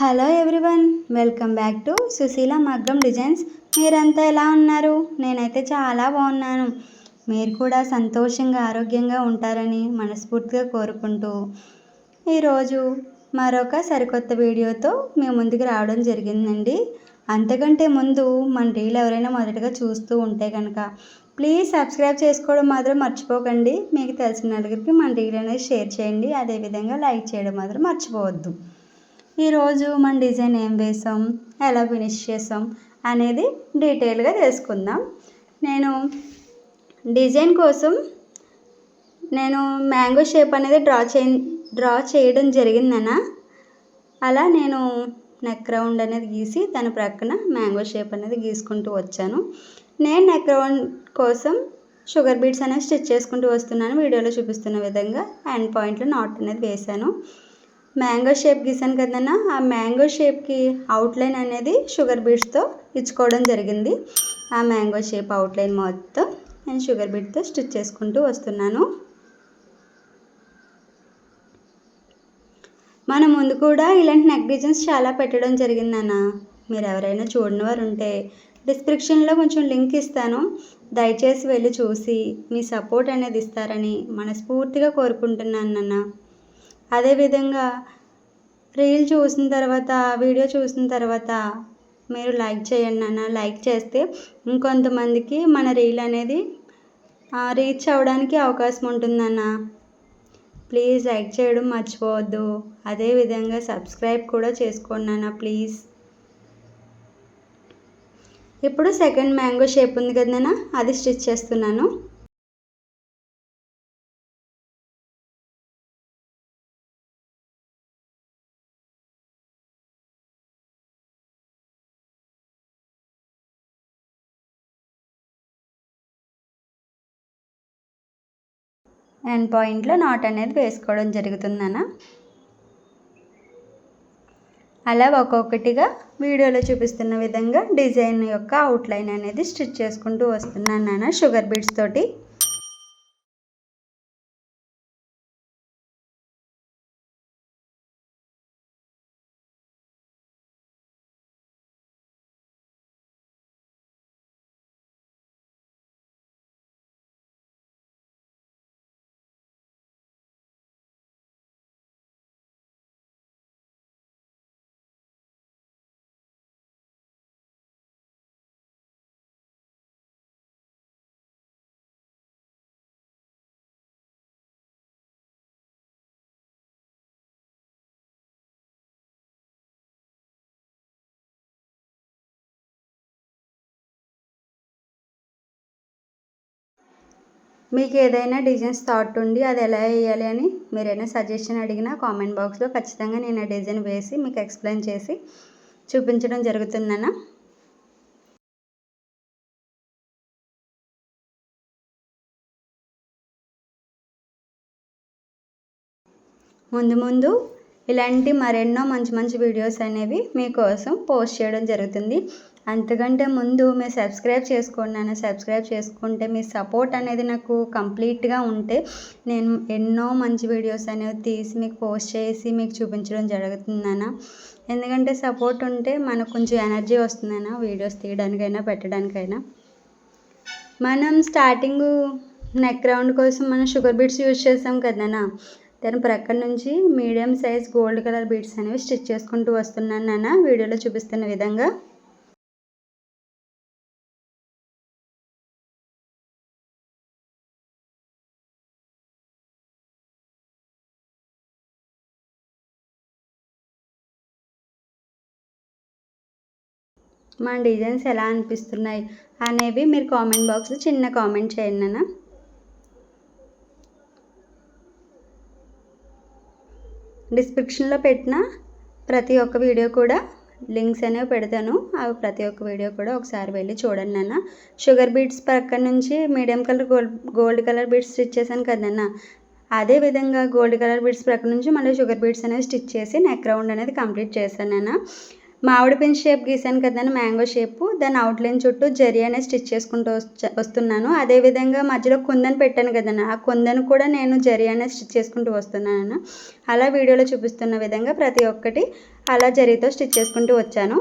Hello everyone, welcome back to Sushila Maggam designs. మీరంతా ఎలా ఉన్నారు? నేనైతే చాలా బాగున్నాను. మీరు కూడా సంతోషంగా ఆరోగ్యంగా ఉంటారని మనస్ఫూర్తిగా కోరుకుంటూ ఈరోజు మరొక సరికొత్త వీడియోతో మీ ముందుకు రావడం జరిగిందండి. అంతకంటే ముందు మన రీల్ ఎవరైనా మొదటగా చూస్తూ ఉంటే కనుక ప్లీజ్ సబ్స్క్రైబ్ చేసుకోవడం మాత్రం మర్చిపోకండి. మీకు తెలిసిన నలుగురికి మన రీల్ అనేది షేర్ చేయండి. అదేవిధంగా లైక్ చేయడం మాత్రం మర్చిపోవద్దు. ఈరోజు మన డిజైన్ ఏం వేసాం, ఎలా ఫినిష్ చేసాం అనేది డీటెయిల్గా తెలుసుకుందాం. నేను డిజైన్ కోసం మ్యాంగో షేప్ అనేది డ్రా చేయడం జరిగిందన్న. అలా నేను నెక్ రౌండ్ అనేది గీసి దాని ప్రక్కన మ్యాంగో షేప్ అనేది గీసుకుంటూ వచ్చాను. నేను నెక్ రౌండ్ కోసం షుగర్ బీడ్స్ అనేది స్టిచ్ చేసుకుంటూ వస్తున్నాను. వీడియోలో చూపిస్తున్న విధంగా ఎండ్ పాయింట్లో నాట్ అనేది వేసాను. మ్యాంగో షేప్ గీసాను కదన్న, ఆ మ్యాంగో షేప్కి అవుట్లైన్ అనేది షుగర్ బీడ్స్తో ఇచ్చుకోవడం జరిగింది. ఆ మ్యాంగో షేప్ అవుట్లైన్ మొత్తం నేను షుగర్ బీడ్తో స్టిచ్ చేసుకుంటూ వస్తున్నాను. మన ముందు కూడా ఇలాంటి నెక్ డిజైన్స్ చాలా పెట్టడం జరిగిందన్న. మీరు ఎవరైనా చూడని వారు ఉంటే డిస్క్రిప్షన్లో కొంచెం లింక్ ఇస్తాను, దయచేసి వెళ్ళి చూసి మీ సపోర్ట్ అనేది ఇస్తారని మనస్ఫూర్తిగా కోరుకుంటున్నాను అన్న. అదేవిధంగా రీల్ చూసిన తర్వాత, వీడియో చూసిన తర్వాత మీరు లైక్ చేయండి అన్న. లైక్ చేస్తే ఇంకొంతమందికి మన రీల్ అనేది రీచ్ అవ్వడానికి అవకాశం ఉంటుందన్న. ప్లీజ్ లైక్ చేయడం మర్చిపోవద్దు. అదేవిధంగా సబ్స్క్రైబ్ కూడా చేసుకోండి అన్న ప్లీజ్. ఇప్పుడు సెకండ్ మ్యాంగో షేప్ ఉంది కదన్న, అది స్టిచ్ చేస్తున్నాను. ఎండ్ పాయింట్లో నాట్ అనేది వేసుకోవడం జరుగుతుందన్న. అలా ఒక్కొక్కటిగా వీడియోలో చూపిస్తున్న విధంగా డిజైన్ యొక్క అవుట్లైన్ అనేది స్టిచ్ చేసుకుంటూ వస్తున్నాను నాన్న షుగర్ బీడ్స్ తోటి. మీకు ఏదైనా డిజైన్స్ థాట్ ఉండి అది ఎలా వేయాలి అని మీరైనా సజెషన్ అడిగినా కామెంట్ బాక్స్లో ఖచ్చితంగా నేను ఆ డిజైన్ వేసి మీకు ఎక్స్ప్లెయిన్ చేసి చూపించడం జరుగుతుందన్న. ముందు ఇలాంటి మరెన్నో మంచి వీడియోస్ అనేవి మీకోసం పోస్ట్ చేయడం జరుగుతుంది. అంతకంటే ముందు మీరు సబ్స్క్రైబ్ చేసుకోండి నన్ను. సబ్స్క్రైబ్ చేసుకుంటే మీ సపోర్ట్ అనేది నాకు కంప్లీట్గా ఉంటే నేను ఎన్నో మంచి వీడియోస్ అనేవి తీసి మీకు పోస్ట్ చేసి మీకు చూపించడం జరుగుతుందన్న. ఎందుకంటే సపోర్ట్ ఉంటే మనకు కొంచెం ఎనర్జీ వస్తుందన్న, వీడియోస్ తీయడానికైనా పెట్టడానికైనా. మనం స్టార్టింగ్ నెక్ రౌండ్ కోసం మనం షుగర్ బీడ్స్ యూజ్ చేసాం కదన్నా, దాని ప్రక్కన నుంచి medium size gold colour beads అనేవి స్టిచ్ చేసుకుంటూ వస్తున్నాను నాన్న వీడియోలో చూపిస్తున్న విధంగా. మన డిజైన్స్ ఎలా అనిపిస్తున్నాయి అనేవి మీరు కామెంట్ బాక్స్లో చిన్న కామెంట్ చేయండి నాన్న. డిస్క్రిప్షన్లో పెట్టిన ప్రతి ఒక్క వీడియో కూడా లింక్స్ అనేవి పెడతాను. అవి ప్రతి ఒక్క వీడియో కూడా ఒకసారి వెళ్ళి చూడండి నాన్న. షుగర్ బీడ్స్ ప్రక్కన నుంచి medium colour gold colour beads stitch చేశాను కదన్నా, అదేవిధంగా గోల్డ్ కలర్ బీడ్స్ ప్రక్కన నుంచి మళ్ళీ షుగర్ బీడ్స్ అనేవి స్టిచ్ చేసి నెక్ రౌండ్ అనేది కంప్లీట్ చేశాను నాన్న. మామిడి పిండి షేప్ గీసాను కదండి, మ్యాంగో షేపు. దాని అవుట్లైన్ చుట్టూ జరీ అనేది స్టిచ్ చేసుకుంటూ వస్తున్నాను. అదేవిధంగా మధ్యలో కుందన్ పెట్టాను కదండి, ఆ కుందన్ కూడా నేను జరీ అనేది స్టిచ్ చేసుకుంటూ వస్తున్నాను. అలా వీడియోలో చూపిస్తున్న విధంగా ప్రతి ఒక్కటి అలా జరీతో స్టిచ్ చేసుకుంటూ వచ్చాను.